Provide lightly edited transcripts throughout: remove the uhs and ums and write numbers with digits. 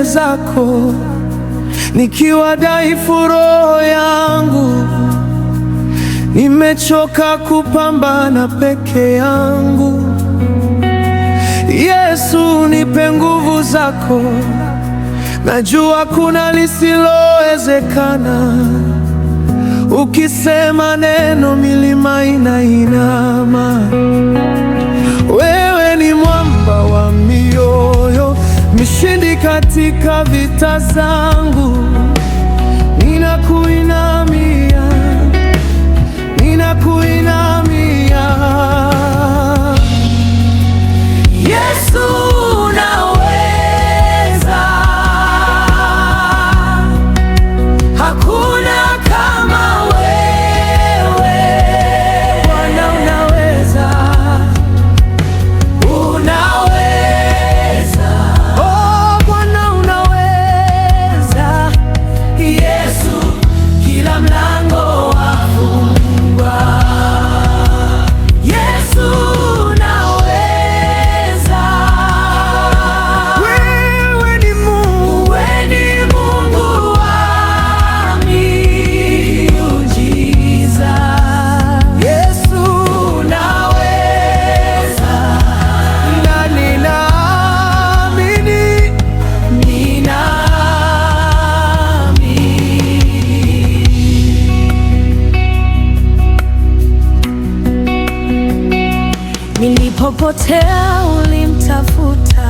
mbele zako, nikiwa dhaifu roho yangu, nimechoka kupambana peke yangu. Yesu, nipe nguvu zako, najua kuna lisilowezekana. Ukisema neno, milima inainama. Wewe ni mwamba wa mioyo, mshindi katika vita zangu. Ninakuinamia, ninakuinamia. Yesu, unaweza, hakuna kama wewe. Bwana, unaweza, unaweza. Oh Bwana, unaweza. Yesu, kila mlango wafungwa. Yesu, unaweza. Wewe ni Mungu, wewe ni Mungu wa miujiza. Yesu, unaweza, na ninaamini, nilipopotea ulimtafuta,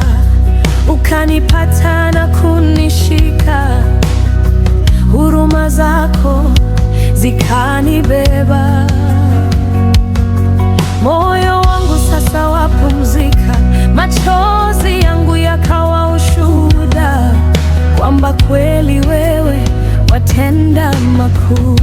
ukanipata na kunishika. Huruma zako zikanibeba. Moyo wangu sasa wapumzika, machozi yangu yakawa ushuhuda kwamba kweli wewe watenda makuu.